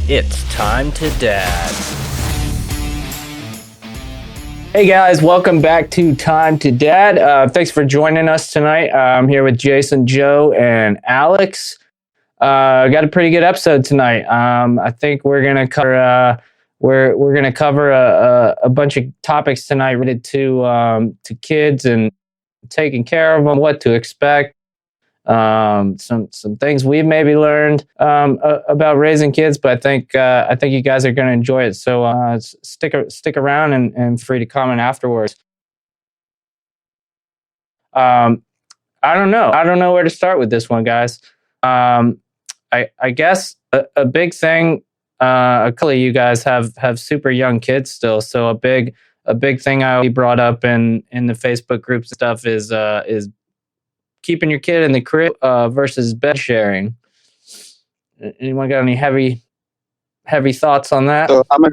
It's time to dad. Hey guys, welcome back to Time to Dad. Thanks for joining us tonight. I'm here with Jason, Joe, and Alex. Got a pretty good episode tonight. I think we're gonna cover a bunch of topics tonight related to kids and taking care of them, what to expect. Some things we've maybe learned about raising kids, but I think you guys are going to enjoy it. So stick around and free to comment afterwards. I don't know where to start with this one, guys. I guess a big thing. A couple of you guys have super young kids still, so a big thing I brought up in the Facebook groups and stuff is keeping your kid in the crib versus bed sharing. Anyone got any heavy thoughts on that? So I'm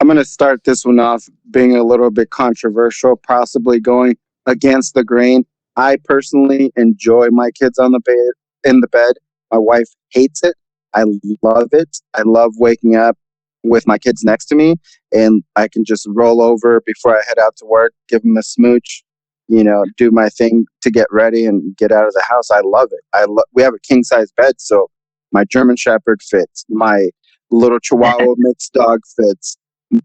gonna start this one off being a little bit controversial, possibly going against the grain. I personally enjoy my kids in the bed. My wife hates it. I love it. I love waking up with my kids next to me, and I can just roll over before I head out to work, give them a smooch, do my thing to get ready and get out of the house. I love it. We have a king size bed, so my German Shepherd fits, my little Chihuahua mixed dog fits,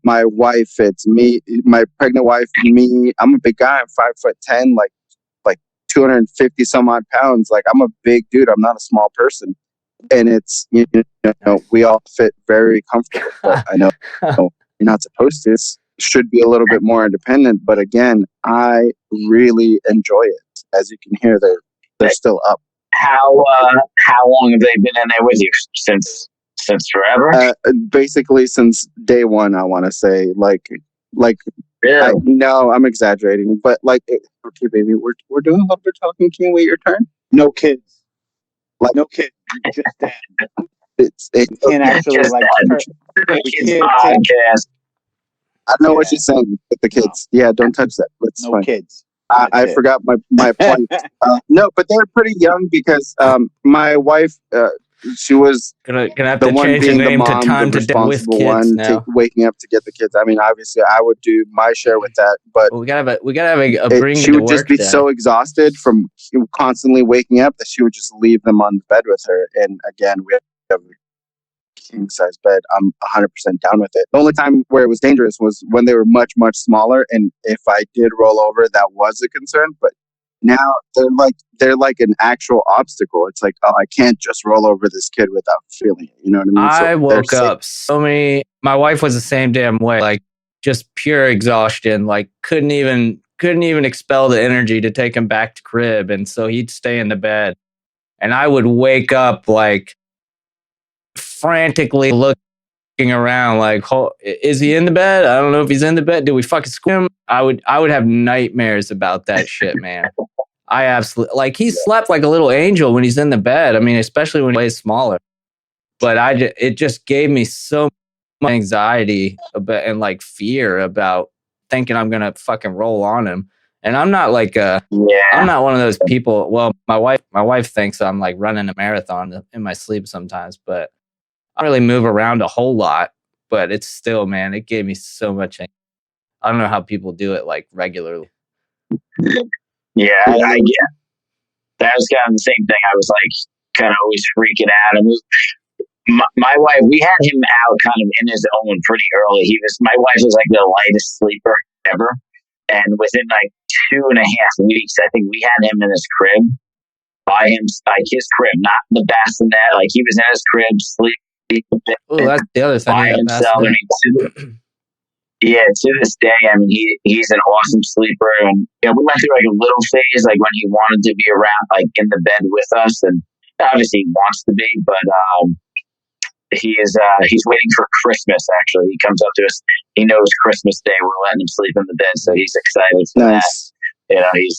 my wife fits, me, my pregnant wife, me. I'm a big guy. I'm 5'10", like 250 some odd pounds. Like, I'm a big dude. I'm not a small person, and it's we all fit very comfortable. But I know you're not supposed to. Should be a little bit more independent, but again, I really enjoy it. As you can hear, they're still up. How long have they been in there with you? Since forever? Basically since day one, I want to say. Like really? No, I'm exaggerating, but okay, baby, we're doing a little bit of talking. Can you wait your turn? No kids. No kids. Just dad. You can't actually podcast. I know what you're saying with the kids. Yeah, don't touch that. That's fine. Kids. I forgot my point. No, but they're pretty young because my wife, she was gonna have the to one change being the name the mom, to Time the to Dad with responsible kids one, now. waking up to get the kids. I mean, obviously, I would do my share with that, but we gotta have a bring. She would just be so exhausted from constantly waking up that she would just leave them on the bed with her. And again, we have king size bed. I'm 100% down with it. The only time where it was dangerous was when they were much, much smaller, and if I did roll over, that was a concern. But now they're like an actual obstacle. It's like, I can't just roll over this kid without feeling it. You know what I mean? I woke up so many. My wife was the same damn way, like just pure exhaustion. Like couldn't even expel the energy to take him back to crib, and so he'd stay in the bed, and I would wake up like frantically looking around like, is he in the bed? I don't know if he's in the bed. Did we fucking squeeze him? I would have nightmares about that shit, man. I absolutely, he slept like a little angel when he's in the bed. I mean, especially when he's smaller. But it just gave me so much anxiety and fear about thinking I'm gonna fucking roll on him. And I'm not I'm not one of those people. Well, my wife thinks I'm like running a marathon in my sleep sometimes, but I don't really move around a whole lot. But it's still, man, it gave me so much anxiety. I don't know how people do it regularly. Yeah, I get. That was kind of the same thing. I was kind of always freaking out. My wife, we had him out kind of in his own pretty early. My wife was like the lightest sleeper ever, and within 2.5 weeks, I think we had him in his crib by him, his crib, not the bassinet. He was in his crib, sleeping. Oh, that's the other thing. By himself. Yeah, to this day, I mean, he's an awesome sleeper, and we went through a little phase when he wanted to be around, in the bed with us, and obviously he wants to be, but he's waiting for Christmas. Actually, he comes up to us. He knows Christmas Day we're letting him sleep in the bed, so he's excited for that. He's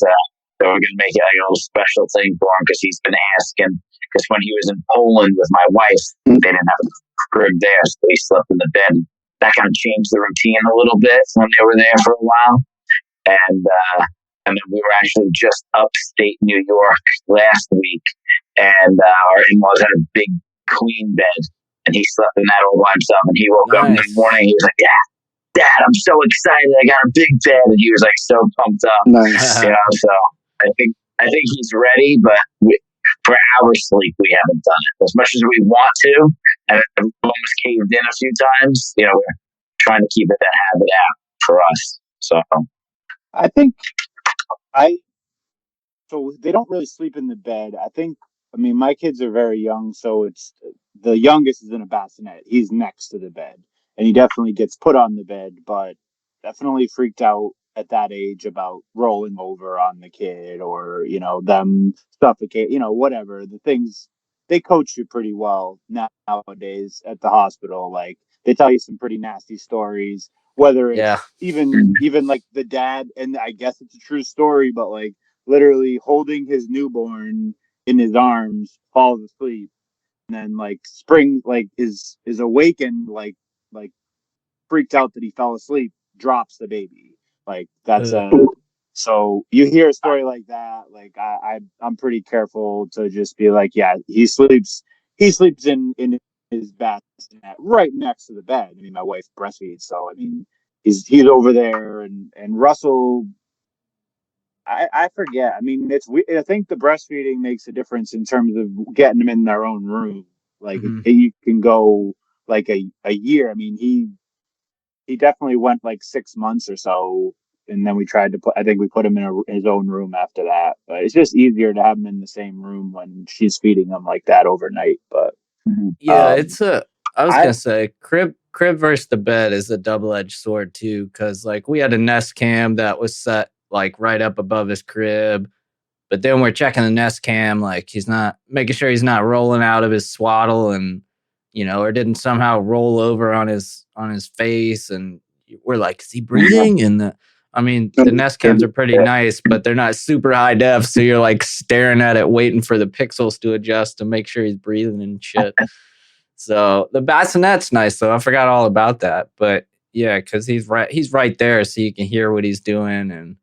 so we're gonna make it a little special thing for him because he's been asking. Because when he was in Poland with my wife, they didn't have a crib there, so he slept in the bed. That kind of changed the routine a little bit when they were there for a while. And then we were actually just upstate New York last week, and our in-laws had a big queen bed. and he slept in that all by himself. And he woke up in the Nice. morning. He was like, Dad, I'm so excited! I got a big bed, and he was like so pumped up. Nice. You know, so I think he's ready, but for our sleep, we haven't done it as much as we want to, and we've almost caved in a few times. You know, we're trying to keep that habit out for us. So I think so they don't really sleep in the bed. I mean, my kids are very young, so it's the youngest is in a bassinet. He's next to the bed, and he definitely gets put on the bed, but definitely freaked out at that age about rolling over on the kid or, them suffocate, whatever. The things they coach you pretty well nowadays at the hospital. Like they tell you some pretty nasty stories, whether Yeah. it's even like the dad, and I guess it's a true story, but like literally holding his newborn in his arms, falls asleep, and then like spring like is awakened like freaked out that he fell asleep, drops the baby. Like that's so you hear a story like that, like I'm pretty careful to just be like, yeah, he sleeps in his bassinet right next to the bed. I mean, my wife breastfeeds, so I mean he's over there, and Russell, I forget. I mean, I think the breastfeeding makes a difference in terms of getting them in their own room. Like you can go like a year. I mean, he definitely went like 6 months or so, and then we tried to put. I think we put him in his own room after that. But it's just easier to have him in the same room when she's feeding him like that overnight. But Yeah, it's I was I gonna say crib versus the bed is a double-edged sword too, because like we had a Nest Cam that was set like right up above his crib, but then we're checking the Nest Cam, like he's not making sure he's not rolling out of his swaddle, and or didn't somehow roll over on his face, and we're like, is he breathing? And the Nest Cams are pretty nice, but they're not super high def, so you're like staring at it, waiting for the pixels to adjust to make sure he's breathing and shit. So the bassinet's nice, though. I forgot all about that, but yeah, because he's right there, so you can hear what he's doing, and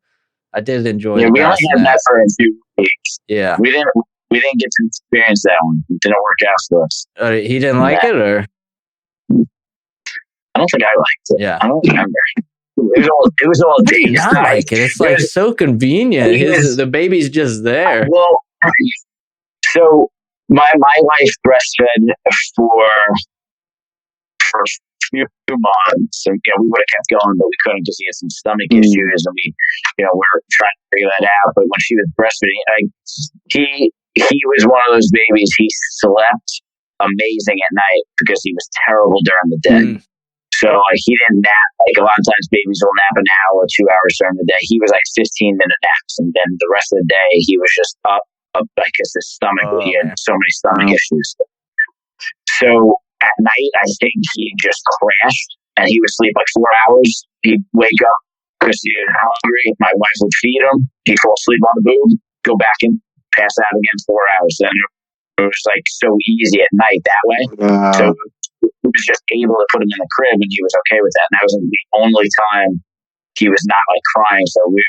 I did enjoy the we only had bassinet. that for a few weeks. Yeah, we didn't get to experience that one. It didn't work out for us. He didn't like it, or I don't think I liked it. Yeah, I don't remember. It was all how do you not like it? It's like so convenient. The baby's just there. Well, so my wife breastfed for a few months, and we would have kept going, but we couldn't because he had some stomach issues, and we're trying to figure that out. But when she was breastfeeding, he was one of those babies. He slept amazing at night because he was terrible during the day. So he didn't nap. Like a lot of times babies will nap an hour or 2 hours during the day. He was like 15-minute naps, and then the rest of the day he was just up because his stomach, he had so many stomach issues. So at night, I think he just crashed, and he would sleep like 4 hours. He'd wake up because he was hungry. My wife would feed him. He'd fall asleep on the boob, go back and pass out again 4 hours. Then it was like so easy at night that way. So he was just able to put him in the crib, and he was okay with that. And that was like the only time he was not like crying. So we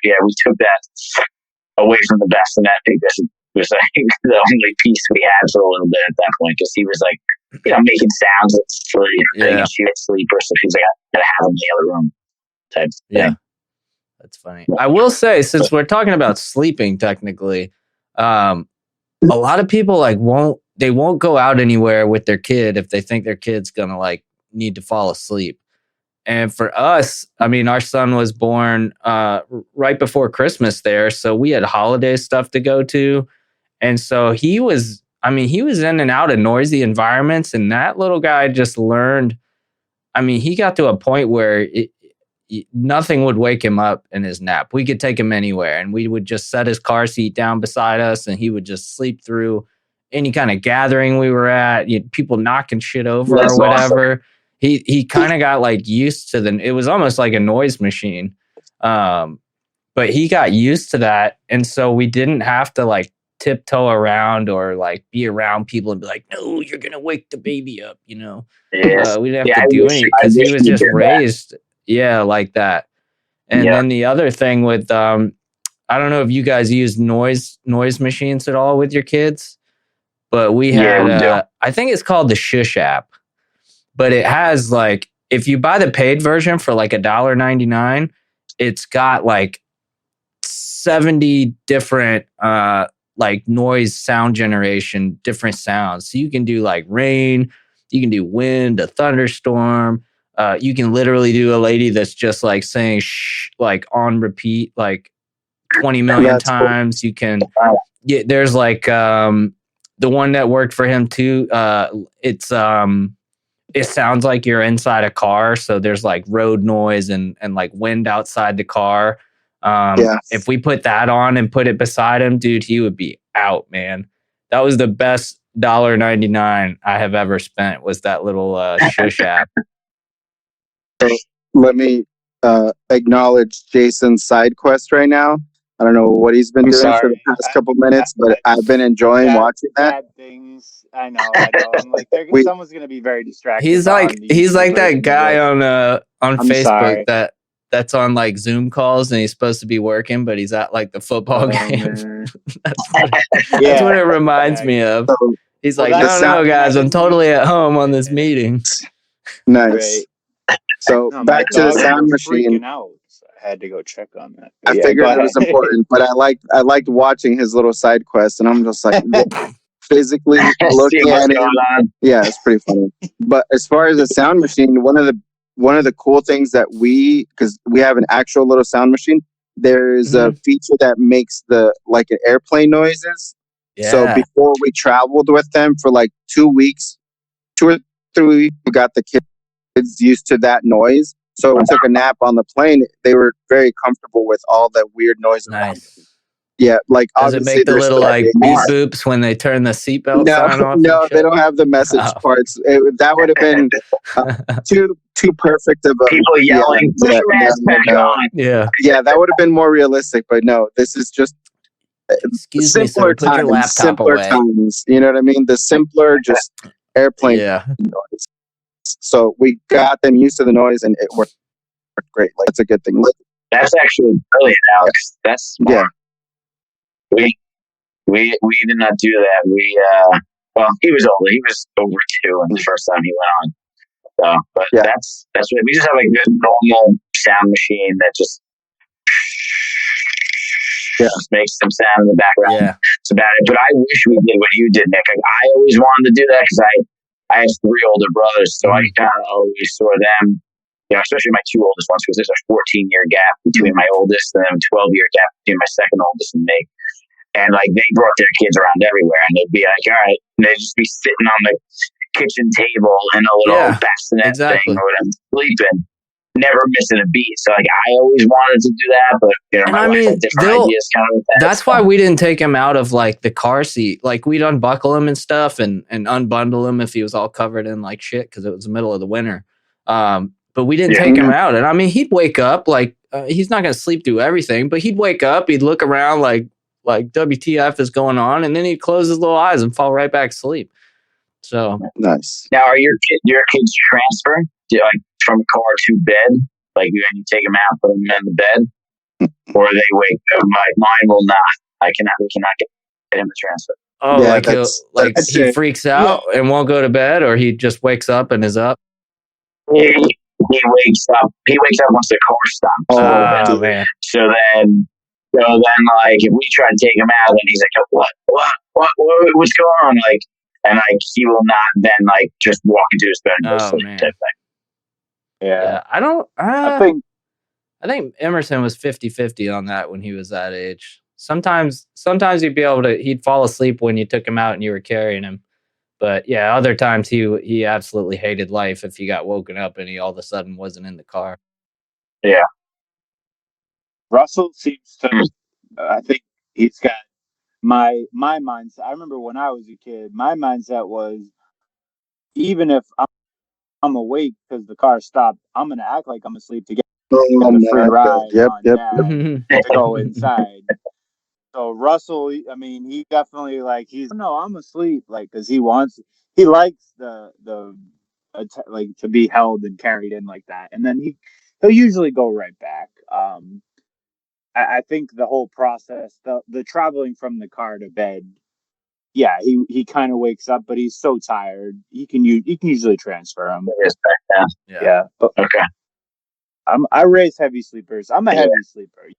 took that away from the bassinet because it was like the only piece we had for a little bit at that point, because he was like, making sounds and she would sleep, or so she's like, I gotta have him in the other room type thing. Yeah, that's funny. I will say, since we're talking about sleeping, technically, a lot of people won't go out anywhere with their kid if they think their kid's gonna like need to fall asleep. And for us, I mean, our son was born right before Christmas there, so we had holiday stuff to go to, and so he was in and out of noisy environments, and that little guy just learned. I mean, he got to a point where nothing would wake him up in his nap. We could take him anywhere, and we would just set his car seat down beside us, and he would just sleep through any kind of gathering we were at, people knocking shit over or whatever. Awesome. He kind of got like used to it was almost like a noise machine. But he got used to that, and so we didn't have to like tiptoe around or like be around people and be like, no, you're gonna wake the baby up, Yes. We didn't have to do anything because he was just raised like that. And then the other thing with I don't know if you guys use noise machines at all with your kids, but we had I think it's called the Shush app. but it has like, if you buy the paid version for like $1.99, it's got like 70 different like noise sound generation, different sounds. So you can do like rain, you can do wind, a thunderstorm. You can literally do a lady that's just like saying shh, like on repeat, like 20 million That's cool. times. You can, yeah, there's like the one that worked for him too. It sounds like you're inside a car. So there's like road noise and like wind outside the car. Yeah. If we put that on and put it beside him, dude, he would be out, man. That was the best $1.99 I have ever spent, was that little shush app. So let me acknowledge Jason's side quest right now. I don't know what he's been I'm doing for sorry. the past couple minutes, but I've been enjoying watching that. Bad things. I know. I'm like, someone's gonna be very distracted. He's like that guy on I'm Facebook sorry. that's on like Zoom calls and he's supposed to be working, but he's at like the football game. That's what it reminds me of. So, He's Well, like, that's- no, guys, I'm totally at home on this meeting. nice. So No, back my to the dog sound was machine. freaking out. So I had to go check on that. I figured it was important, but I liked watching his little side quest, and I'm just like physically looking at it. Yeah, it's pretty funny. But as far as the sound machine, one of the cool things that because we have an actual little sound machine, there's a feature that makes like an airplane noises. Yeah. So before we traveled with them for like 2 weeks, 2 or 3 weeks, we got the kids used to that noise. So we took a nap on the plane. They were very comfortable with all the weird noises. Nice. Yeah, like does it obviously make the little like beep more. boops when they turn the seatbelt No, sign off? no, they don't have the message parts. That would have been too perfect of a people yelling. Yeah, that would have been more realistic. But no, this is just excuse me, sir. Put your laptop simpler away. times. You know what I mean? The simpler, just airplane noise. So we got them used to the noise, and it worked great. Like, that's a good thing. That's actually brilliant, Alex. That's smart. Yeah. We did not do that. Well, he was older. He was over 2 and the first time he went on. So, but that's what we just have a good normal sound machine that just makes some sound in the background. Yeah. It's about it. But I wish we did what you did, Nick. I always wanted to do that because I have 3 older brothers, so I kind of always saw them, especially my 2 oldest ones, because there's a 14-year gap between my oldest and a 12-year gap between my second oldest and me. And like they brought their kids around everywhere, and they'd be like, "All right," and they'd just be sitting on the kitchen table in a little bassinet thing or whatever, sleeping, never missing a beat. So like I always wanted to do that, but my wife had different ideas kind of with that. That's why we didn't take him out of like the car seat. Like we'd unbuckle him and stuff and unbundle him if he was all covered in like shit because it was the middle of the winter. But we didn't take him out, and I mean he'd wake up like he's not gonna sleep through everything, but he'd wake up, he'd look around like WTF is going on, and then he'd close his little eyes and fall right back asleep. So nice. Now, are your kids transfer like from car to bed? Like when you take them out, put them in the bed, or they wake up? Mine will not. We cannot get him to transfer. Oh, like he freaks out and won't go to bed, or he just wakes up and is up. He wakes up. He wakes up once the car stops. Oh man! So then, like, if we try to take him out, and he's like, what's going on? Like, and like, he will not then like just walk into his bed and go sleep type thing. Yeah. I think Emerson was 50-50 on that when he was that age. Sometimes he'd be able to, he'd fall asleep when you took him out and you were carrying him. But yeah, other times he absolutely hated life if he got woken up and he all of a sudden wasn't in the car. Yeah. Russell seems to, I think he's got my mindset. I remember when I was a kid, my mindset was, even if I'm awake because the car stopped, I'm going to act like I'm asleep to get the free ride to go inside. So Russell, I mean, he definitely no, I'm asleep, like, because he likes the like to be held and carried in like that, and then he'll usually go right back. I think the whole process, the traveling from the car to bed, yeah, he kind of wakes up, but he's so tired. You can usually transfer him. Yeah, but Okay. I raise heavy sleepers. I'm a heavy sleeper.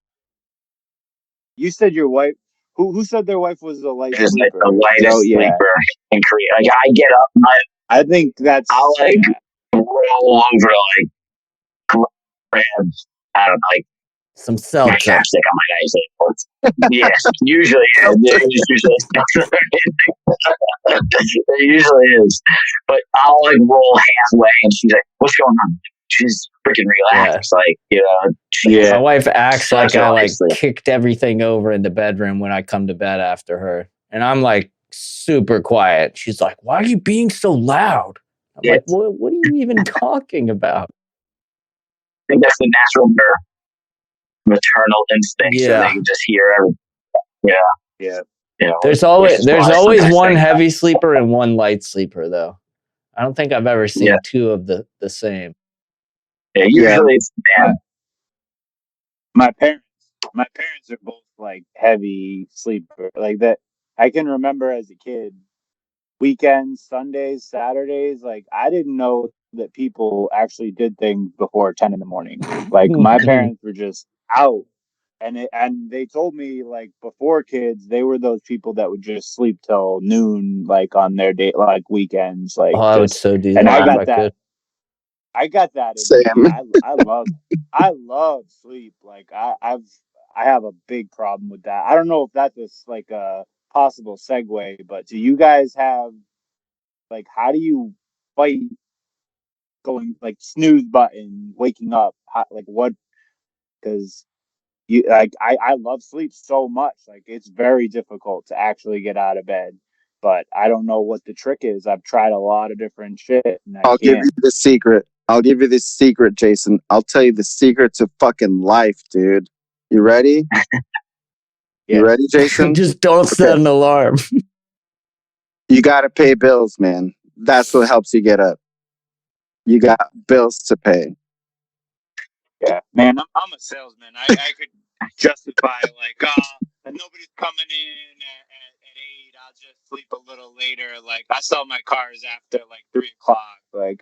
You said your wife. Who said their wife was a light Just like sleeper? the lightest sleeper in Korea. Like I get up, I think that's. I'll like roll over, like grab, I don't know, like some my seltzer. chapstick on my nice. Yes, usually it usually is. But I'll like roll halfway, and she's like, "What's going on?" She's freaking relaxed, like My wife acts like I like sleep. kicked everything over in the bedroom when I come to bed after her, and I'm like super quiet. She's like, "Why are you being so loud?" I'm like, "What are you even talking about?" I think that's the natural maternal instinct, so they can just hear everything. Yeah. You know, There's always one heavy sleeper and one light sleeper, though. I don't think I've ever seen two of the same. Yeah, usually it's my parents are both like heavy sleeper, like that. I can remember as a kid, weekends, Sundays, Saturdays, like I didn't know that people actually did things before 10 in the morning. Like my parents were just out. And they told me like before kids, they were those people that would just sleep till noon, like on their day, like weekends, like I would so do that. And I got that. I got that in me. I love sleep. Like I have a big problem with that. I don't know if that's like a possible segue, but do you guys have like how do you fight going like snooze button, waking up? Like what? Because you like I love sleep so much. Like it's very difficult to actually get out of bed. But I don't know what the trick is. I've tried a lot of different shit and I'll give you the secret. I'll give you the secret, Jason. I'll tell you the secret to fucking life, dude. You ready? You ready, Jason? Just don't set an alarm. You got to pay bills, man. That's what helps you get up. You got bills to pay. Yeah, man, I'm a salesman. I could justify like, nobody's coming in at 8. I'll just sleep a little later. Like I sell my cars after like 3:00. Like,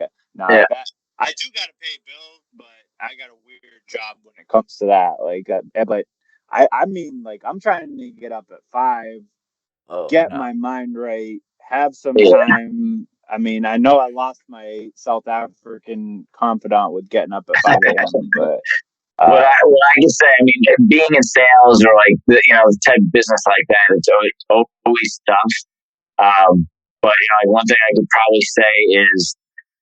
I do gotta pay bills, but I got a weird job when it comes to that. Like, but I mean, like I'm trying to get up at 5, get my mind right, have some time. I mean, I know I lost my South African confidant with getting up at 5 a.m., but what I can say, I mean, being in sales or like the type of business like that, it's always tough. But like one thing I could probably say is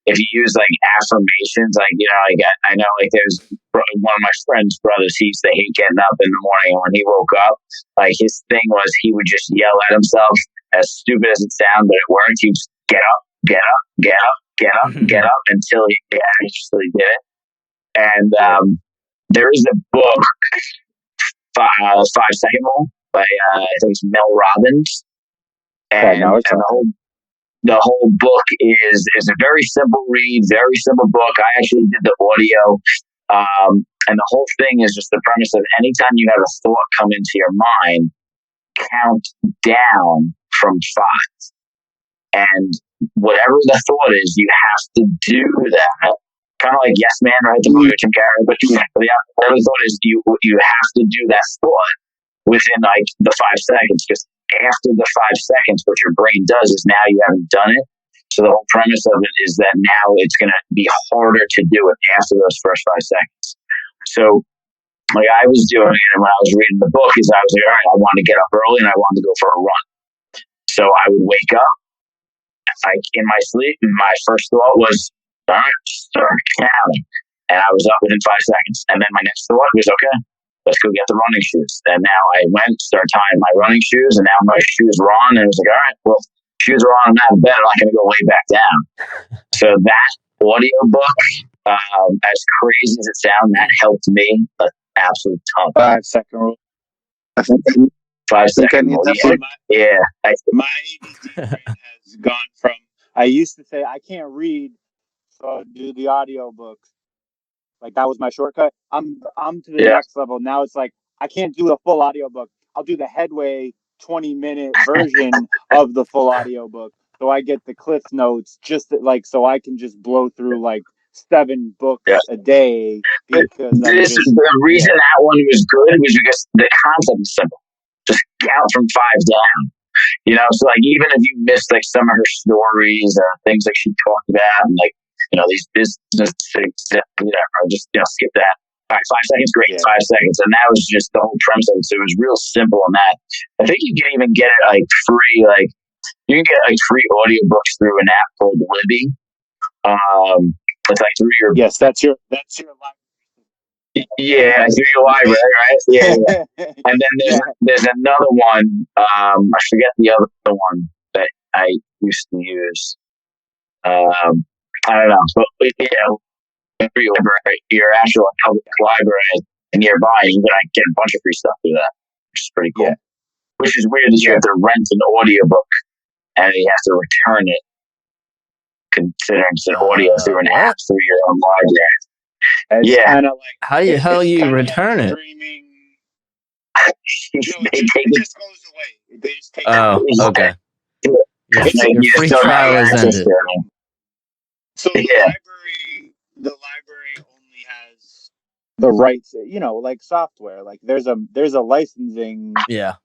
if you use like affirmations, like like I know like there's one of my friend's brothers. He used to hate getting up in the morning, and when he woke up, like his thing was he would just yell at himself, as stupid as it sounds, but it worked. He'd just get up, get up, get up, get up, get up until he actually did it. And there is a book, 5 Second Rule by I think it's Mel Robbins, and the whole book is a very simple read, very simple book. I actually did the audio, and the whole thing is just the premise of anytime you have a thought come into your mind, count down from 5, and whatever the thought is, you have to do that. Kind of like Yes Man, right? The movie with Jim Carrey. But the other thought is you have to do that thought within like the 5 seconds. Because after the 5 seconds, what your brain does is now you haven't done it. So the whole premise of it is that now it's going to be harder to do it after those first 5 seconds. So like I was doing it, and when I was reading the book, is I was like, all right, I want to get up early and I want to go for a run. So I would wake up, like in my sleep, and my first thought was, all right, start counting. And I was up within 5 seconds. And then my next thought was, okay, let's go get the running shoes. And now I went, started tying my running shoes, and now my shoes were on. And it was like, all right, well, shoes are on, I'm out of bed, I'm not going to go way back down. So that audio book, as crazy as it sounds, that helped me an absolute ton. 5 Second Rule. 5 Second Rule. Yeah. My ADD brain has gone from, I used to say I can't read, so I'd do the audio books. Like that was my shortcut. I'm to the next level. Now it's like I can't do a full audiobook. I'll do the headway 20-minute version of the full audiobook. So I get the Cliff Notes so I can just blow through like 7 books a day because the reason that one was good was because the concept is simple. Just count from 5 down. So like even if you missed like some of her stories or things like she talked about, and like these business things, just skip that. All right, 5 seconds, great, 5 seconds, and that was just the whole premise of it. So it was real simple on that. I think you can even get it like free, like you can get like free audiobooks through an app called Libby. It's like through your that's your library. Yeah, through your library, right? Yeah. And then there's another one. I forget the other one that I used to use. I don't know, but through your library, your actual public library nearby, you can get a bunch of free stuff through that, which is pretty cool. Yeah. Which is weird that you have to rent an audiobook and you have to return it, considering it's an audio through an app through your own library. It's kind of like how the hell you return it? Streaming. It just goes away. They just take it. Okay. Your free trial is ended. So the library only has the rights, like software. Like there's a licensing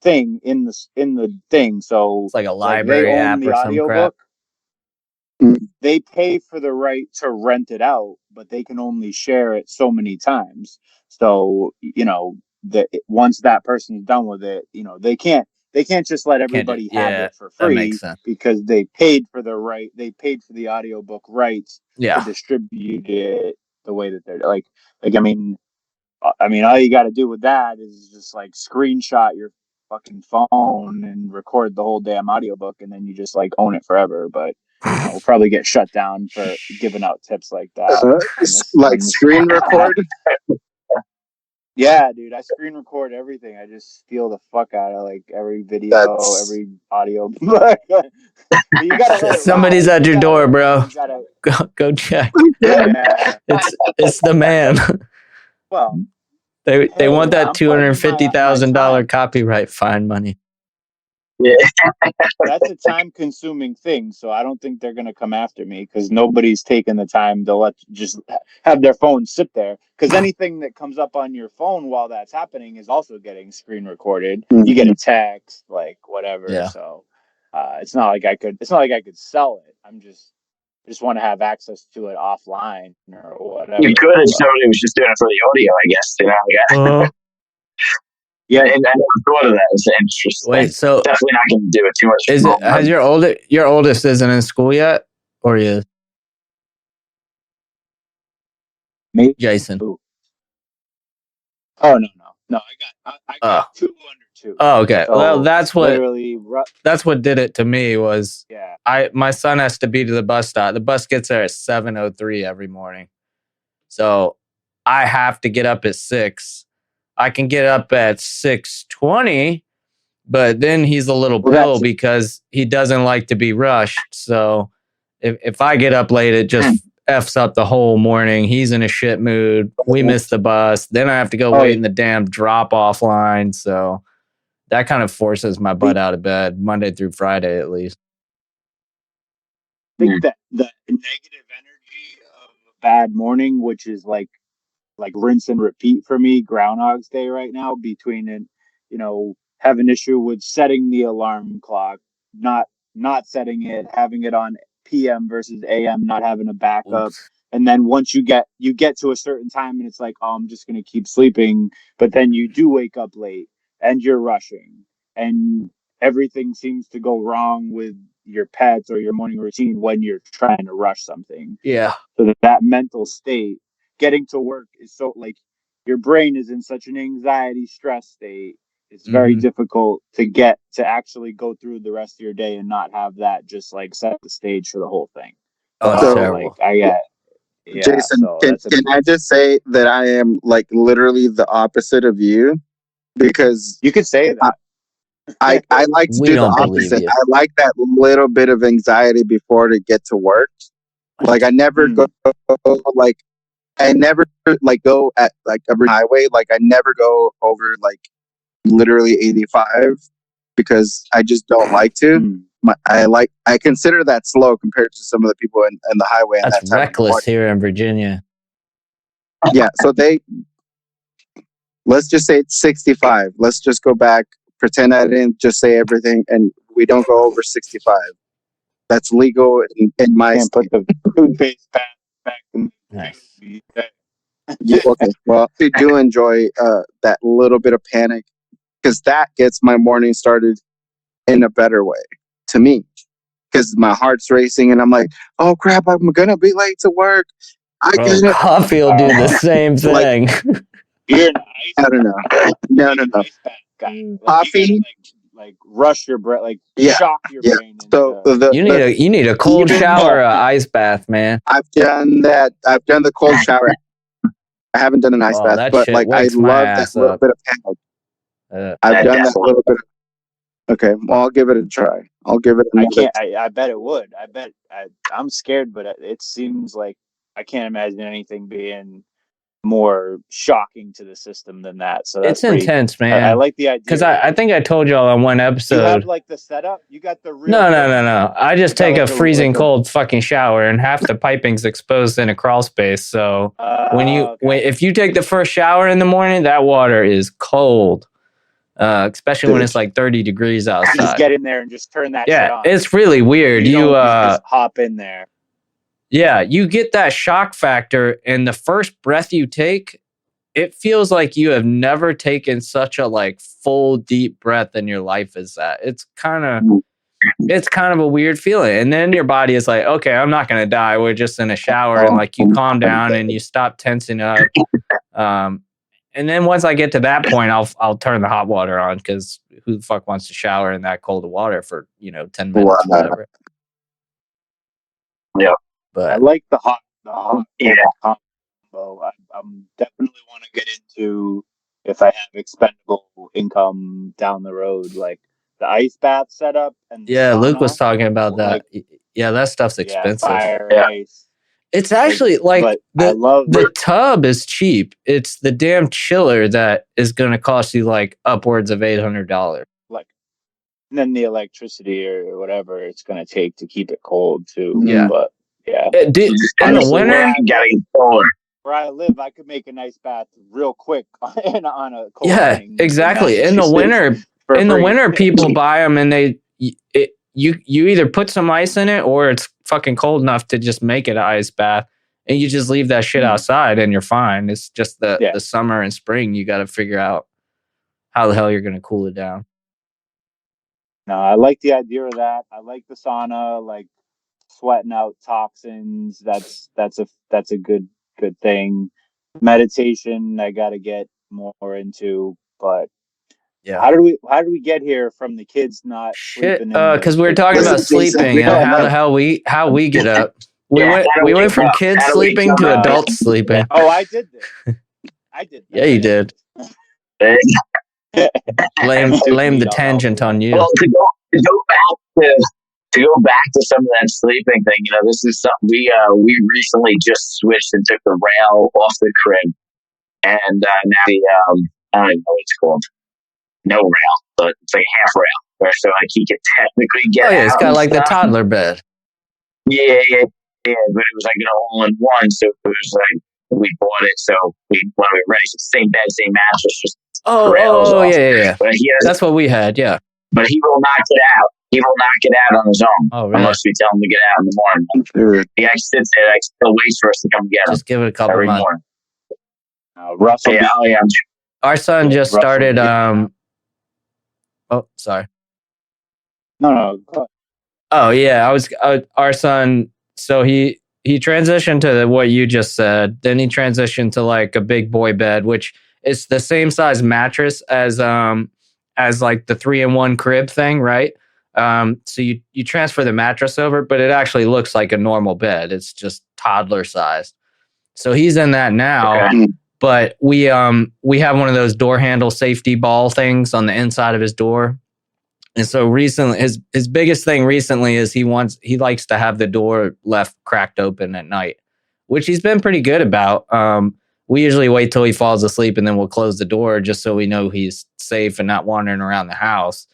thing in the thing. So it's like a library app or some crap. They pay for the right to rent it out, but they can only share it so many times. So once that person's done with it, they can't just let everybody have it for free because they paid for the right. They paid for the audiobook rights to distribute it the way that they're like. I mean, all you got to do with that is just like screenshot your fucking phone and record the whole damn audiobook, and then you just like own it forever. But we'll probably get shut down for giving out tips like that. Screen record. Yeah, dude, I screen record everything. I just steal the fuck out of like every video, every audio. You gotta somebody's at your door, bro. Go check. Yeah. It's the man. Well, they want that $250,000 copyright fine money. Yeah. That's a time-consuming thing, so I don't think they're going to come after me because nobody's taken the time to just have their phone sit there. Because anything that comes up on your phone while that's happening is also getting screen recorded. Mm-hmm. You get a text, like whatever. Yeah. So it's not like I could sell it. I just want to have access to it offline or whatever. You could if somebody was just doing it for the audio, I guess. Yeah, and I never thought of that. It's interesting. Wait, so definitely not going to do it too much. Has your oldest isn't in school yet, or is? Me, Jason. Ooh. Oh no! I got 2 under 2. Oh, okay. So well, that's what did it to me was. Yeah. My son has to be to the bus stop. The bus gets there at 7:03 every morning, so I have to get up at 6. I can get up at 6:20, but then he's a little pill because he doesn't like to be rushed. So if I get up late, it just F's up the whole morning. He's in a shit mood. We miss the bus. Then I have to go wait in the damn drop-off line. So that kind of forces my butt out of bed Monday through Friday at least. I think that the negative energy of a bad morning, which is like rinse and repeat for me, Groundhog's Day right now, between have an issue with setting the alarm clock, not setting it, having it on PM versus AM, not having a backup. Oops. And then once you get to a certain time and it's like, oh, I'm just going to keep sleeping. But then you do wake up late and you're rushing and everything seems to go wrong with your pets or your morning routine when you're trying to rush something. Yeah. So that mental state, getting to work is so like your brain is in such an anxiety stress state. It's very difficult to actually go through the rest of your day and not have that just like set the stage for the whole thing. Oh, so, terrible. Jason, can I just say that I am like literally the opposite of you? Because you could say that. I like to do the opposite. I like that little bit of anxiety before to get to work. Like I never go like I never like go at like a highway. Like I never go over like literally 85. because I just don't like to. I consider that slow compared to some of the people in the highway. That's and that reckless here in Virginia. Yeah, so let's just say it's 65. Let's just go back, pretend I didn't just say everything, and we don't go over 65. That's legal in my state. Can't put the toothpaste back in the Nice. Yeah, okay. Well, I do enjoy that little bit of panic because that gets my morning started in a better way to me. Because my heart's racing and I'm like, oh crap, I'm gonna be late to work. Coffee will do the same thing. You're an I don't know. No. ice bath guy. Coffee, you gotta, rush your brain, shock your brain. So you need a cold shower, ice bath, man. I've done that. I've done the cold shower. I haven't done an ice bath, but I love that little bit of panic. I've done that little bit. Okay, well, I'll give it a try. I'll give it. I bet it would. I'm scared, but it seems like I can't imagine anything being more shocking to the system than that. So that's intense, man. I like the idea because I think I told y'all on one episode. You have the setup. You got the real. No. I just take a freezing cold fucking shower, and half the piping's exposed in a crawl space. So if you take the first shower in the morning, that water is cold. Especially when it's like 30 degrees outside. Just get in there and just turn that shit on. It's really weird. You just hop in there. Yeah, you get that shock factor, and the first breath you take, it feels like you have never taken such a full deep breath in your life as that. It's kind of a weird feeling. And then your body is like, okay, I'm not gonna die. We're just in a shower, and you calm down and you stop tensing up. And then once I get to that point, I'll turn the hot water on because who the fuck wants to shower in that cold water for 10 minutes or whatever. Yeah, but I like the hot combo. I'm definitely want to get into if I have expendable income down the road, like the ice bath setup and sauna, Luke was talking about that. That stuff's expensive. Fire, ice. It's actually the tub is cheap. It's the damn chiller that is going to cost you upwards of $800. And then the electricity or whatever it's going to take to keep it cold too. Yeah, but in the winter, where I live, I could make a nice bath real quick on a cold morning. Exactly. In the winter, people buy them and you either put some ice in it or it's fucking cold enough to just make it an ice bath, and you just leave that shit outside and you're fine. It's just the summer and spring you got to figure out how the hell you're going to cool it down. No, I like the idea of that. I like the sauna, sweating out toxins. That's a good thing. Meditation, I got to get more into, but yeah. How did we get here from the kids not sleeping? Because we were talking about sleeping and how we get up. We went from kids sleeping to adults sleeping. Oh, I did this. Yeah, you did. Blame the tangent on you. Well, to go back to some of that sleeping thing, this is something we recently just switched and took the rail off the crib, and now I don't even know what it's called. No rail, but it's like a half rail, where so he could technically get. Oh yeah, it's got the toddler bed. Yeah, but it was an all-in-one, so it was we bought it, so when we were ready, so same bed, same mattress, just yeah. But that's what we had, yeah. But he will not get out. He will not get out on his own. Oh, really? Unless we tell him to get out in the morning. He actually sits there, still waits for us to come get him. Just give it a couple every months. Morning. Russell. Yeah. Our son just started. Oh, sorry. No. Oh yeah, our son. So he transitioned to what you just said. Then he transitioned to a big boy bed, which is the same size mattress as the 3-in-1 crib thing, right? So you transfer the mattress over, but it actually looks like a normal bed. It's just toddler sized. So he's in that now. Okay. But we have one of those door handle safety ball things on the inside of his door. And so recently, his biggest thing recently is he likes to have the door left cracked open at night, which he's been pretty good about. We usually wait till he falls asleep and then we'll close the door just so we know he's safe and not wandering around the house.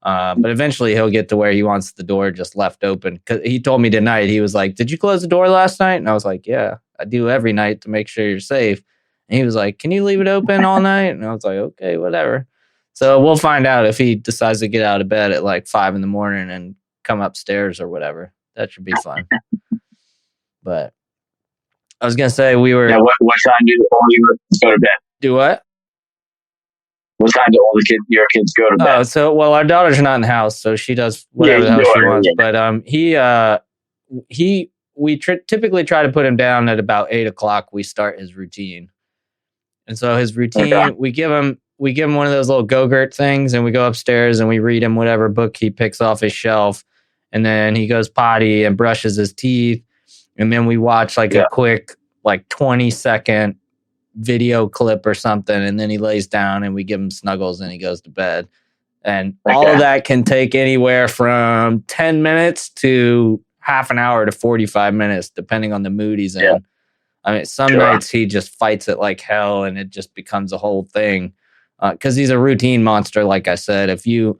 But eventually he'll get to where he wants the door just left open. Cause he told me tonight, he was like, "Did you close the door last night?" And I was like, "Yeah, I do every night to make sure you're safe." And he was like, "Can you leave it open all night?" And I was like, "Okay, whatever." So we'll find out if he decides to get out of bed at like 5 a.m. and come upstairs or whatever. That should be fun. But I was gonna say we were. Now, what time do all your kids go to bed? Do what? What time do all your kids go to bed? Oh, so well, our daughter's not in the house, so she does whatever the hell she wants. But we typically try to put him down at about 8 o'clock. We start his routine, and so his routine, we give him one of those little Go-Gurt things, and we go upstairs and we read him whatever book he picks off his shelf, and then he goes potty and brushes his teeth, and then we watch like a quick 20-second video clip or something, and then he lays down and we give him snuggles and he goes to bed. And all of that can take anywhere from 10 minutes to half an hour to 45 minutes, depending on the mood he's in. I mean, some nights he just fights it like hell and it just becomes a whole thing. Because he's a routine monster, like I said. If you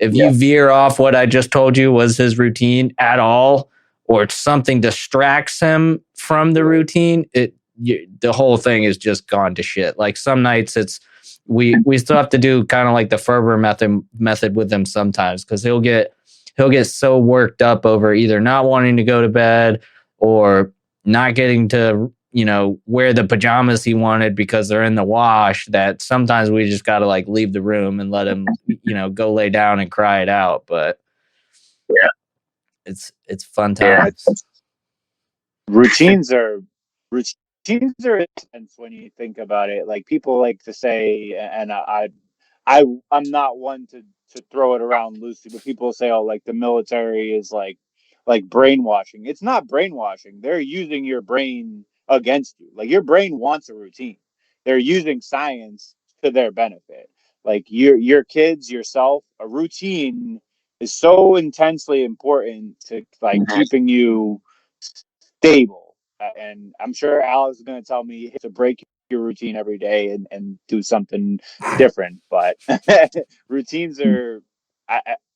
veer off what I just told you was his routine at all, or something distracts him from the routine, the whole thing is just gone to shit. Like some nights we still have to do kind of like the Ferber method with him sometimes, because he'll get so worked up over either not wanting to go to bed or not getting to wear the pajamas he wanted because they're in the wash, that sometimes we just got to like leave the room and let him go lay down and cry it out. But it's fun times. Routines are intense when you think about it. Like people like to say, and I'm not one to throw it around loosely, but people say, "Oh, like the military is like brainwashing." It's not brainwashing. They're using your brain against you. Like your brain wants a routine. They're using science to their benefit. Like your kids, yourself, a routine is so intensely important to like keeping you stable. And I'm sure Alex is going to tell me to break your routine every day and do something different. But routines are,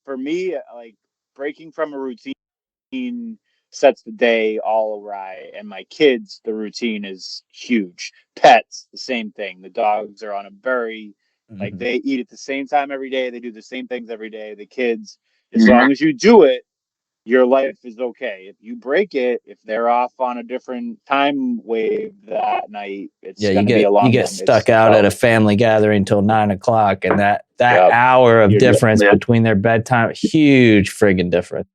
for me, like breaking from a routine sets the day all awry. And my kids, the routine is huge. Pets, the same thing. The dogs are on a very, like they eat at the same time every day. They do the same things every day. The kids, as long as you do it, your life is okay. If you break it, if they're off on a different time wave that night, it's going to be a long one. You get stuck out at a family gathering till 9 o'clock, and that hour of difference between their bedtime, huge friggin' difference.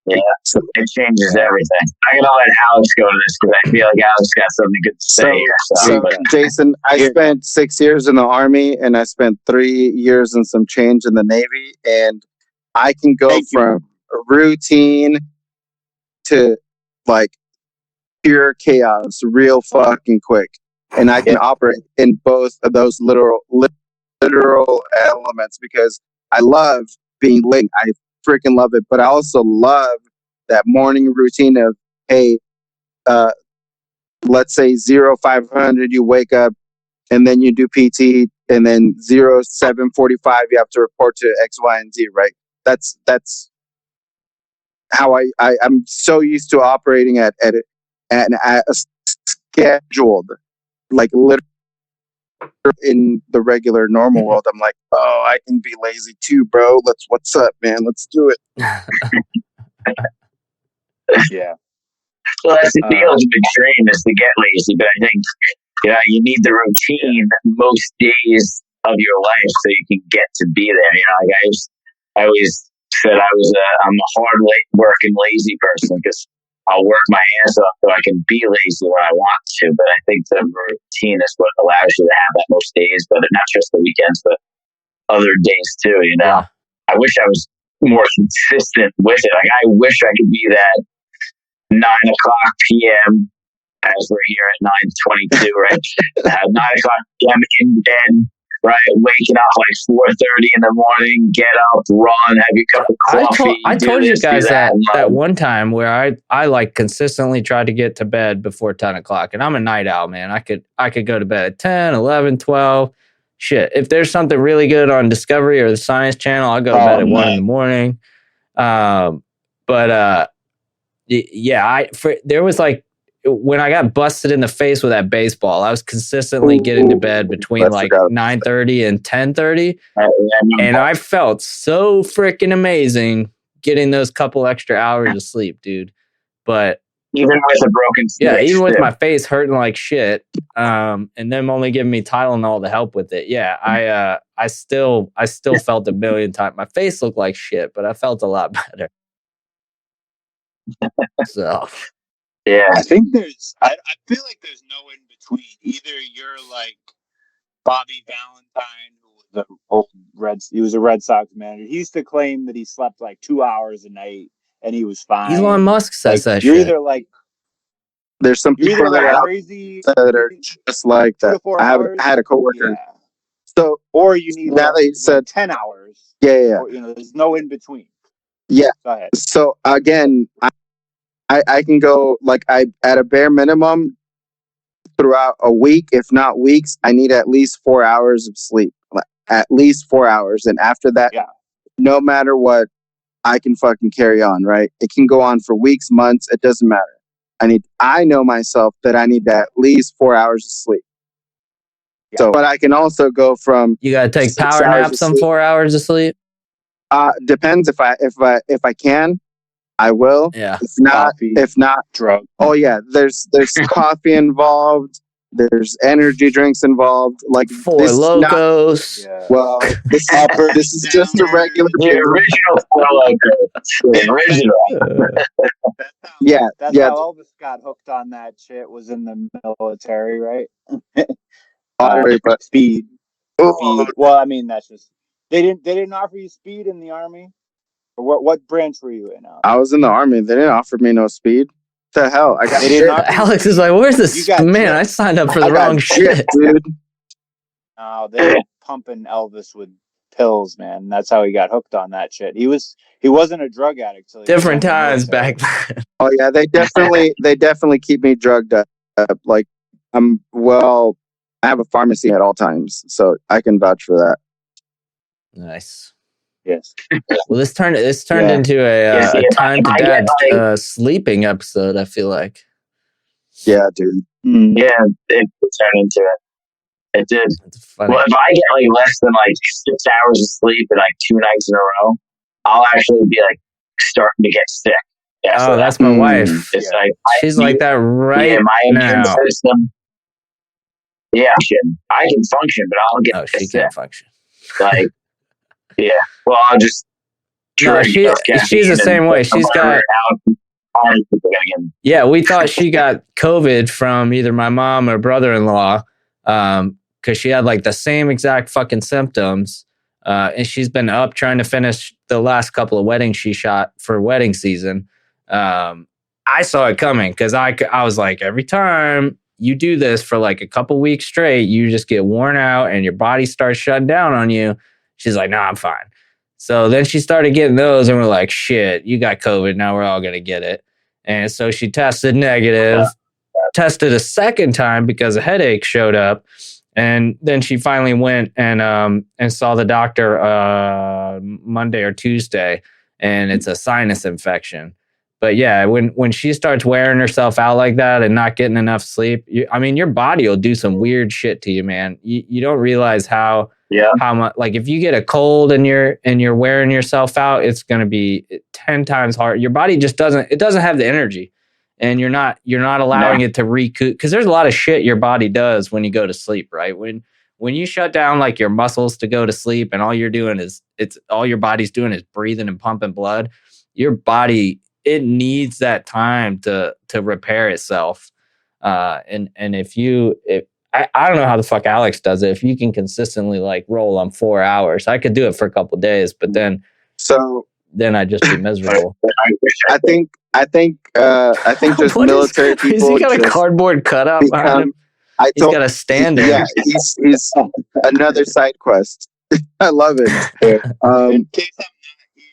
Yeah, it changes everything. I'm going to let Alex go to this because I feel like Alex got something good to say here. So Jason, I spent 6 years in the Army, and I spent 3 years and some change in the Navy, and I can go from routine to like pure chaos real fucking quick, and I can operate in both of those literal elements because I love being late. I freaking love it, but I also love that morning routine of, hey, let's say 0500 you wake up and then you do PT, and then 0745 you have to report to X, Y, and Z, right? That's how I'm so used to operating at a scheduled, like literally in the regular normal world. I'm like, oh, I can be lazy too, bro. What's up, man? Let's do it. Yeah. Well, that's the ultimate dream is to get lazy, but I think you need the routine most days of your life so you can get to be there. Like I always said I'm a hard working lazy person because I'll work my ass off so I can be lazy when I want to. But I think the routine is what allows you to have that most days, but not just the weekends, but other days too. Yeah. I wish I was more consistent with it. Like I wish I could be that 9 o'clock p.m. as we're here at 9:22, right? 9 o'clock p.m. in bed. Right, waking up like 4:30 in the morning, get up, run, have your cup of coffee. I told you guys that one time where I like consistently tried to get to bed before 10 o'clock, and I'm a night owl, man. I could go to bed at 10, 11, 12. shit, if there's something really good on Discovery or the Science Channel, I'll go to bed at 1 in the morning. There was like when I got busted in the face with that baseball, I was consistently getting to bed between like 9:30 and 10:30, and I felt so freaking amazing getting those couple extra hours of sleep, dude. But even with a broken switch, even with my face hurting like shit, and them only giving me Tylenol to help with it, I still felt a million times. My face looked like shit, but I felt a lot better. So. Yeah, I think I feel like there's no in between. Either you're like Bobby Valentine, he was a Red Sox manager. He used to claim that he slept like 2 hours a night and he was fine. Elon Musk says that you're shit. either like there's some people that are crazy that are just like that. I had a coworker. Yeah. So or you need now that you said 10 hours. Yeah. Or, there's no in between. Yeah. Go ahead. So again, I can go like at a bare minimum throughout a week, if not weeks, I need at least 4 hours of sleep. At least 4 hours. And after that, no matter what, I can fucking carry on, right? It can go on for weeks, months, it doesn't matter. I know myself that I need at least 4 hours of sleep. Yeah. So, but I can also go from you gotta take power naps on 4 hours of sleep. Depends if I can, I will. Yeah. If not, drug. Oh yeah, there's coffee involved. There's energy drinks involved. Like Four Locos. Well, this is just a regular. The original Four Locos. The original. That's how Elvis got hooked on that shit. Was in the military, right? Speed. Well, I mean, that's just they didn't offer you speed in the Army. Or what branch were you in? I was in the Army. They didn't offer me no speed. What the hell? I got shit. Alex is like, where's this? Man, I signed up for the wrong shit, dude. No, they were pumping Elvis with pills, man. That's how he got hooked on that shit. He wasn't a drug addict. So different times back then. Oh yeah, they definitely keep me drugged up. Like I have a pharmacy at all times, so I can vouch for that. Nice. Yes. Well, this turned into a time to dad sleeping episode. I feel like. Yeah, dude. Mm. Yeah, it turned into it. It did. Well, if I get like less than like 6 hours of sleep in like 2 nights in a row, I'll actually be like starting to get sick. Yeah, that's my wife. It's like she's like that right my immune now. system. Yeah, I can function, but I'll get she sick. can't function. Like, yeah. Well, I'll just. No, she's the same way. She's got. Yeah, we thought she got COVID from either my mom or brother-in-law, because she had like the same exact fucking symptoms, and she's been up trying to finish the last couple of weddings she shot for wedding season. I saw it coming because I was like, every time you do this for like a couple weeks straight, you just get worn out and your body starts shutting down on you. She's like, no, I'm fine. So then she started getting those and we're like, shit, you got COVID. Now we're all going to get it. And so she tested negative, tested a second time because a headache showed up. And then she finally went and saw the doctor Monday or Tuesday, and it's a sinus infection. But yeah, when she starts wearing herself out like that and not getting enough sleep, your body will do some weird shit to you, man. You don't realize how much, like if you get a cold and you're wearing yourself out, it's going to be 10 times harder. Your body just doesn't have the energy, and you're not allowing it to recoup, because there's a lot of shit your body does when you go to sleep, right? When you shut down like your muscles to go to sleep and all you're doing is all your body's doing is breathing and pumping blood, your body, it needs that time to repair itself. And if I don't know how the fuck Alex does it. If you can consistently like roll on 4 hours, I could do it for a couple of days, but then I'd just be miserable. I think just military people. Has he got a cardboard cutout behind him? He's got a stand in. Yeah, he's another side quest. I love it. In case I'm not here,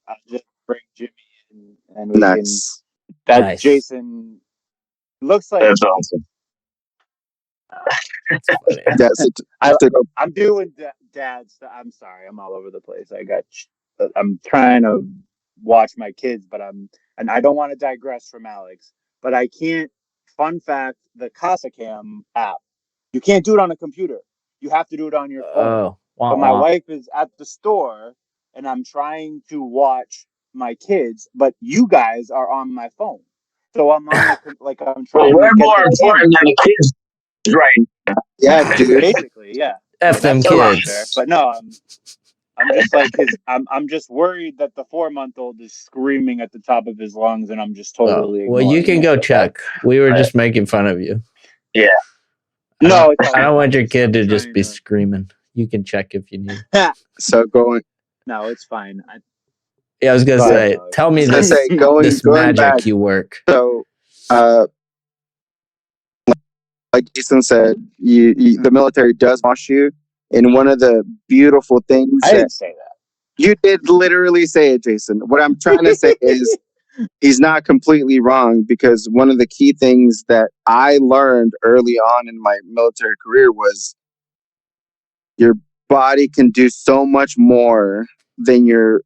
I'll just bring Jimmy in, and we can. Jason looks like that's awesome. It's funny. Yes, I'm doing dad stuff. I'm sorry, I'm all over the place. I'm trying to watch my kids, and I don't want to digress from Alex, but I can't. Fun fact: the CasaCam app, you can't do it on a computer. You have to do it on your phone. Oh, wah, But my wah. wife is at the store, and I'm trying to watch my kids, but you guys are on my phone. So I'm on like I'm Well, trying we're to get more the camera. important than the kids, right? yeah, dude. Basically, yeah. F So them that's totally fair. kids. But no, I'm just like I'm just worried that the 4-month-old is screaming at the top of his lungs, and I'm just Oh, totally well, you ignoring can it. go But check. We were just making fun of you. Yeah. No, it's all I don't good. want your kid I'm to just trying be to- screaming. You can check if you need. So going, No, it's fine. Yeah, I was gonna Go ahead, say, Alex. tell me I was gonna this say going back. magic you work. So, like Jason said, the military does wash you, and one of the beautiful things I that didn't say that. you did literally say it, Jason. What I'm trying to say is he's not completely wrong, because one of the key things that I learned early on in my military career was your body can do so much more than you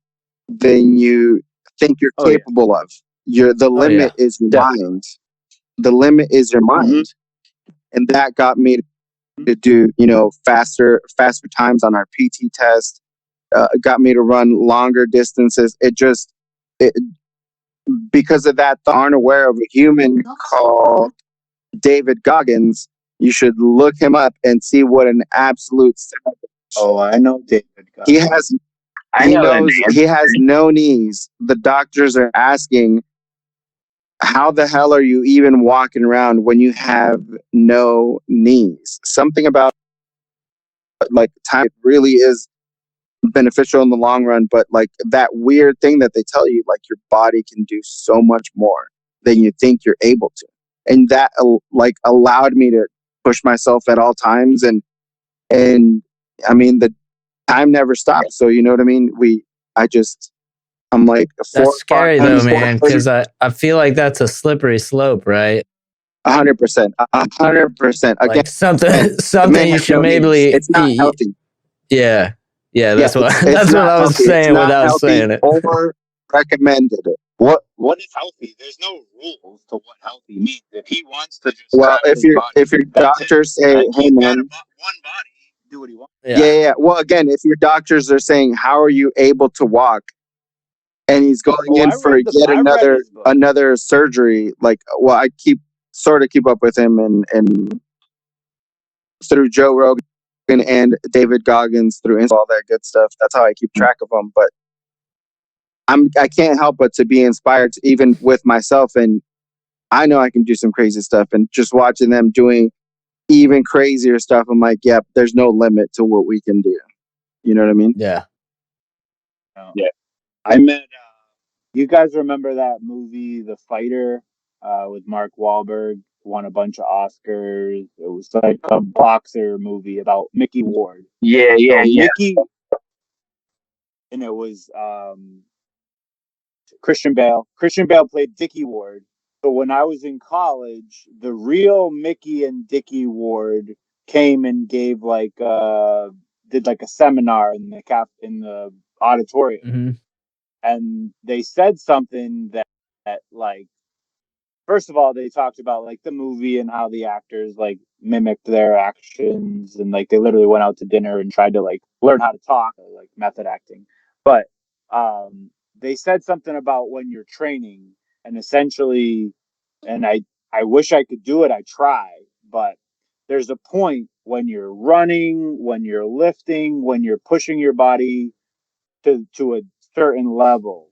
think you're Oh yeah. capable of. The Oh yeah. limit is your Definitely. mind. The limit is your mind. And that got me to do, faster times on our PT test. Got me to run longer distances. It, because of that, aren't aware of a human called David Goggins. You should look him up and see what an absolute. Oh, I know David. He has. I know that name. He has no knees. The doctors are asking, how the hell are you even walking around when you have no knees? Something about like time really is beneficial in the long run, but like that weird thing that they tell you, like your body can do so much more than you think you're able to. And that like allowed me to push myself at all times. And I mean, the time never stops. So, you know what I mean? I'm like That's scary though, man, 4 because I feel like that's a slippery slope, right? 100%, 100%. Again, Like something the man you has should no knees. maybe It's not healthy. yeah. Yeah, Yeah, that's what it's that's what not I was healthy. It's saying not without healthy saying it. or recommended. What is healthy? There's no rules to what healthy means. If he wants to just Well, have if his body, your that's it. doctors say, Like, "Hey, he's got man," one body, do what he wants. yeah. Well, again, if your doctors are saying, "How are you able to walk?" and he's going Oh, in for yet I read his book. another surgery, like, well, I keep up with him and through Joe Rogan and David Goggins through Insta, all that good stuff. That's how I keep track of them. But I can't help but to be inspired to, even with myself, and I know I can do some crazy stuff, and just watching them doing even crazier stuff, I'm like, yep, there's no limit to what we can do. You know what I mean? Yeah. Yeah. I met. You guys remember that movie, The Fighter, with Mark Wahlberg? Won a bunch of Oscars. It was like a boxer movie about Mickey Ward. Yeah. Mickey, and it was Christian Bale. Christian Bale played Dickie Ward. So when I was in college, the real Mickey and Dickie Ward came and gave did like a seminar in the auditorium, Mm-hmm. and they said something that like, first of all, they talked about like the movie and how the actors like mimicked their actions, and like they literally went out to dinner and tried to like learn how to talk, like method acting. But they said something about when you're training, and essentially, and I wish I could do it. I try, but there's a point when you're running, when you're lifting, when you're pushing your body to a certain level,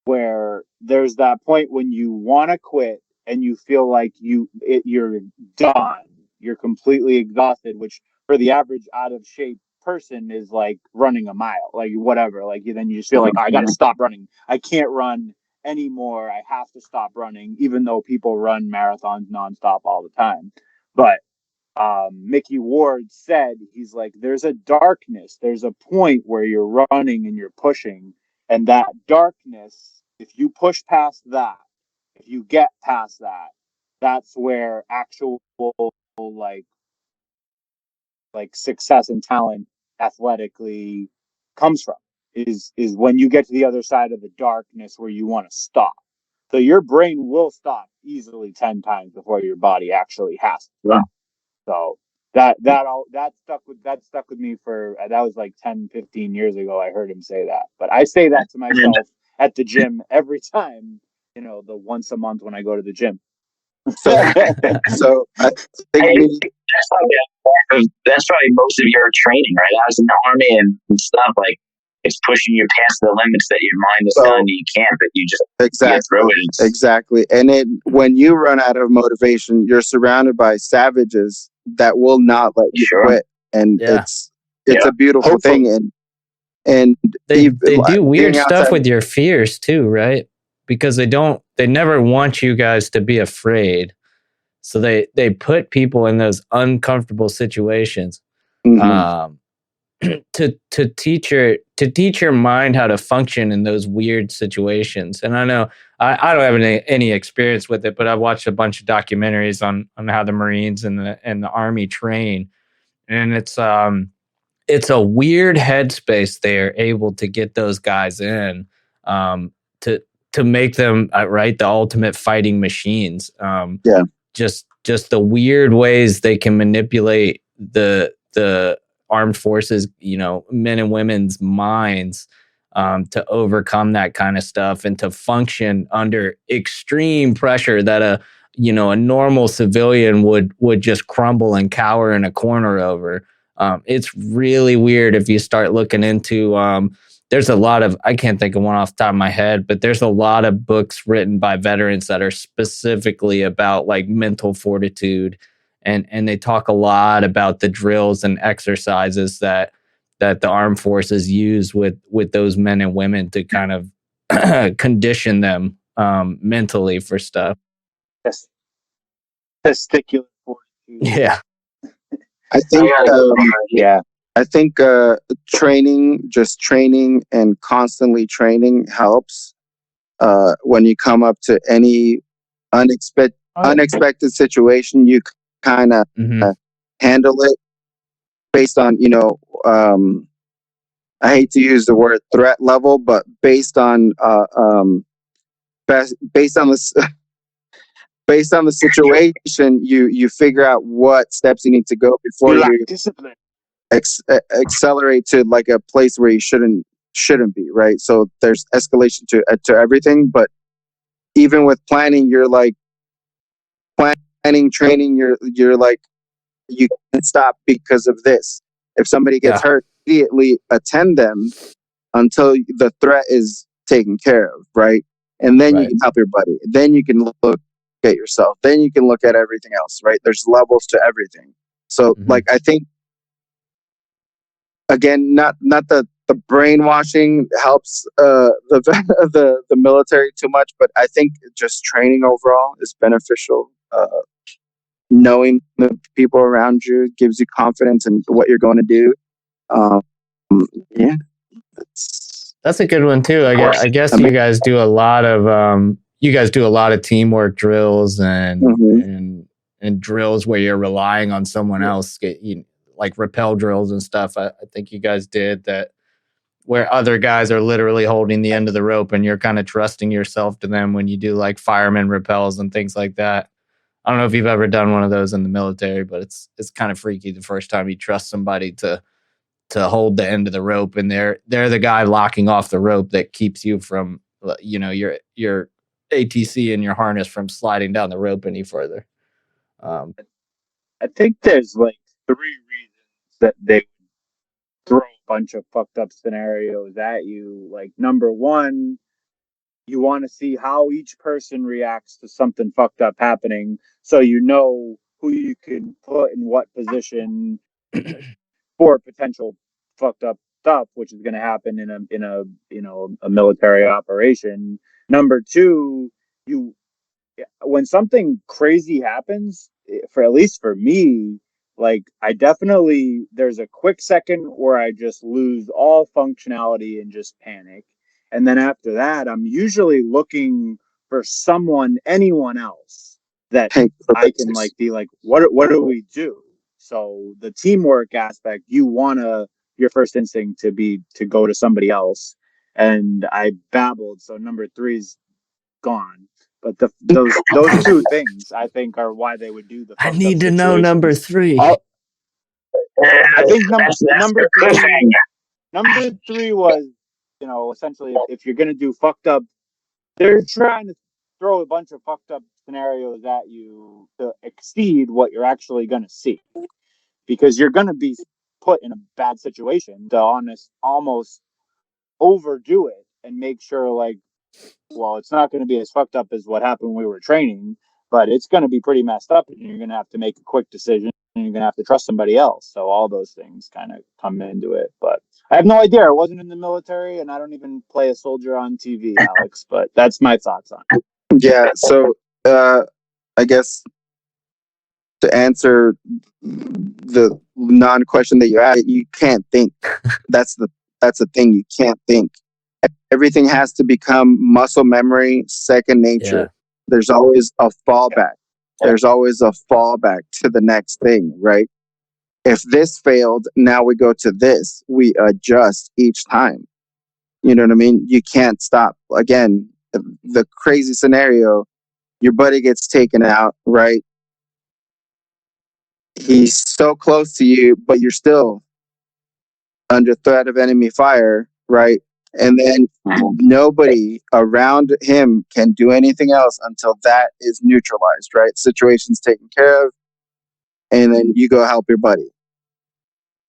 where there's that point when you want to quit and you feel like you're done, you're completely exhausted, which for the average out of shape person is like running a mile, like whatever, like then you just feel like, oh, I gotta stop running, I can't run anymore, I have to stop running, even though people run marathons nonstop all the time. But Mickey Ward said, he's like, there's a darkness, there's a point where you're running and you're pushing, and that darkness, if you push past that, if you get past that, that's where actual like like success and talent athletically comes from, is when you get to the other side of the darkness where you want to stop. So your brain will stop easily 10 times before your body actually has to. Yeah. So that stuck with me for, that was like 10, 15 years ago. I heard him say that, but I say that to myself at the gym every time, the once a month when I go to the gym. So, so I think That's probably most of your training, right? I was in the army and stuff. Like, it's pushing you past the limits that your mind is telling you can't, but you just get through it. Exactly. And when you run out of motivation, you're surrounded by savages that will not let you quit, and it's a beautiful thing. And they do weird stuff with your fears too, right? Because they never want you guys to be afraid. So they put people in those uncomfortable situations, to teach your mind how to function in those weird situations. And I know I don't have any experience with it, but I've watched a bunch of documentaries on how the Marines and the Army train, and it's a weird headspace they're able to get those guys in, to make them the ultimate fighting machines. Just the weird ways they can manipulate the armed forces, men and women's minds, to overcome that kind of stuff and to function under extreme pressure that a normal civilian would just crumble and cower in a corner over. It's really weird if you start looking into, there's a lot of, I can't think of one off the top of my head, but there's a lot of books written by veterans that are specifically about like mental fortitude. And they talk a lot about the drills and exercises that the armed forces use with those men and women to kind of condition them mentally for stuff. Testicular fortitude. Yeah. I think, I think training and constantly training helps when you come up to any unexpected situation. You kind of handle it based on, I hate to use the word threat level, but based on based on the based on the situation, you figure out what steps you need to go before you discipline. Accelerate to like a place where you shouldn't be, right? So there's escalation to everything. But even with planning, you're like planning, training. You're like, you can't stop because of this. If somebody gets hurt, immediately attend them until the threat is taken care of, right? And then you can help your buddy. Then you can look at yourself. Then you can look at everything else, right? There's levels to everything. So like, I think, again, not the brainwashing helps the military too much, but I think just training overall is beneficial. Knowing the people around you gives you confidence in what you're going to do. That's a good one too. I guess you guys do a lot of teamwork drills and drills where you're relying on someone else, like rappel drills and stuff. I think you guys did that, where other guys are literally holding the end of the rope and you're kind of trusting yourself to them when you do like fireman rappels and things like that. I don't know if you've ever done one of those in the military, but it's kind of freaky the first time you trust somebody to hold the end of the rope, and they're the guy locking off the rope that keeps you from, your ATC and your harness from sliding down the rope any further. I think there's like 3 reasons that they throw a bunch of fucked up scenarios at you. Like, number one, you want to see how each person reacts to something fucked up happening, so you know who you can put in what position for potential fucked up stuff, which is going to happen in a military operation. Number two, when something crazy happens, for at least for me, like, I definitely, there's a quick second where I just lose all functionality and just panic. And then after that, I'm usually looking for anyone else that I can like be like, what do we do? So the teamwork aspect, your first instinct to go to somebody else. And I babbled, so number 3's gone. But those two things I think are why they would do the I fucked up need to know number situations. 3. I think that's number the cliffhanger. number 3 was, essentially if you're gonna do fucked up, they're trying to throw a bunch of fucked up scenarios at you to exceed what you're actually gonna see, because you're gonna be put in a bad situation to almost overdo it and make sure, like, well, it's not going to be as fucked up as what happened when we were training, but it's going to be pretty messed up, and you're going to have to make a quick decision, and you're going to have to trust somebody else. So all those things kind of come into it. But I have no idea. I wasn't in the military, and I don't even play a soldier on TV, Alex. But that's my thoughts on it. Yeah. So I guess to answer the non-question that you asked, you can't think. That's the thing. You can't think. Everything has to become muscle memory, second nature. Yeah. There's always a fallback. There's always a fallback to the next thing, right? If this failed, now we go to this. We adjust each time. You know what I mean? You can't stop. Again, the crazy scenario, your buddy gets taken out, right? He's so close to you, but you're still under threat of enemy fire, right? And then nobody around him can do anything else until that is neutralized, right? Situation's taken care of, and then you go help your buddy.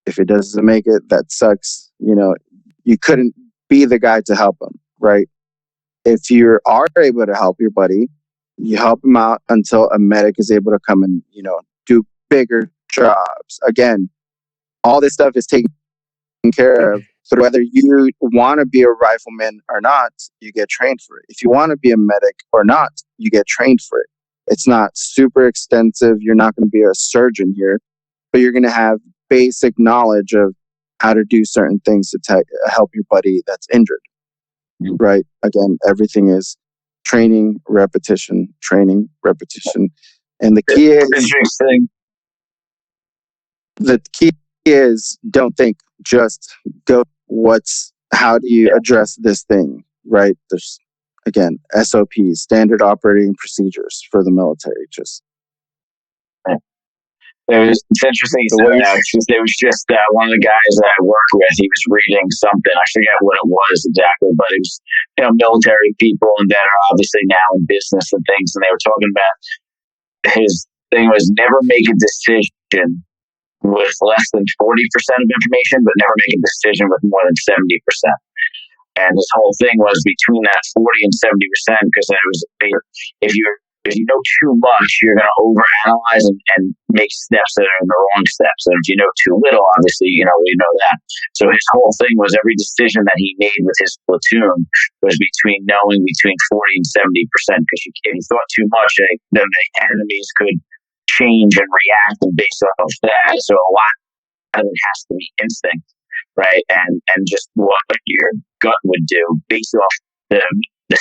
If it doesn't make it, that sucks. You couldn't be the guy to help him, right? If you are able to help your buddy, you help him out until a medic is able to come and, do bigger jobs. Again, all this stuff is taken care of. So whether you want to be a rifleman or not, you get trained for it. If you want to be a medic or not, you get trained for it. It's not super extensive. You're not going to be a surgeon here, but you're going to have basic knowledge of how to do certain things to help your buddy that's injured, right? Again, everything is training, repetition. And the key is... Interesting. The key is don't think, just go. How do you address this thing, right? There's, again, SOPs, standard operating procedures for the military. It's interesting you said that. There was just one of the guys that I work with, he was reading something, I forget what it was exactly, but it was military people and that are obviously now in business and things, and they were talking about his thing was never make a decision with less than 40% of information, but never make a decision with more than 70%. And his whole thing was between that 40 and 70%, because it was, if you know too much, you're going to overanalyze and make steps that are the wrong steps. And if you know too little, obviously, we know that. So his whole thing was every decision that he made with his platoon was between 40 and 70%. Because if you thought too much, then the enemies could change and react and based off that. So a lot of it has to be instinct, right? And just what your gut would do based off the 70%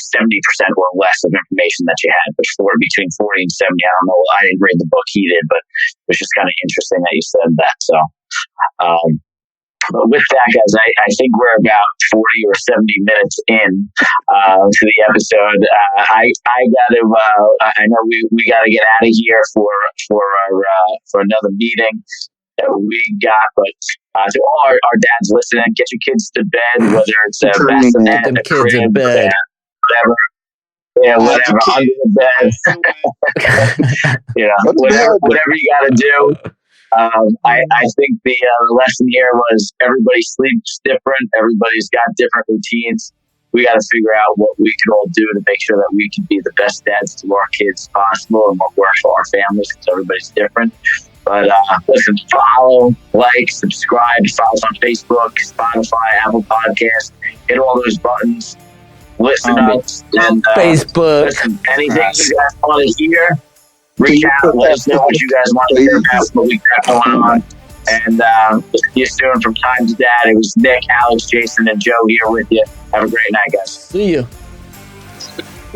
or less of information that you had. Between 40 and 70, I don't know. I didn't read the book, he did, but it was just kind of interesting that you said that. So, but with that, guys, I think we're about 40 or 70 minutes in to the episode. I know we got to get out of here for another meeting that we got. But to all our dads listening, get your kids to bed, whether it's a bassinet, a kids in crib, bed, whatever. Yeah, whatever, under the bed. Whatever you got to do. I think the lesson here was everybody sleeps different. Everybody's got different routines. We got to figure out what we can all do to make sure that we can be the best dads to our kids possible and what works for our families, because everybody's different. But listen, follow, like, subscribe, follow us on Facebook, Spotify, Apple Podcasts. Hit all those buttons. Listen up. And, Facebook. Listen, anything you guys want to hear, reach out. Let us know what you guys want to hear about, what we got going on. And see you soon from Time to Dad. It was Nick, Alex, Jason, and Joe here with you. Have a great night, guys. See you.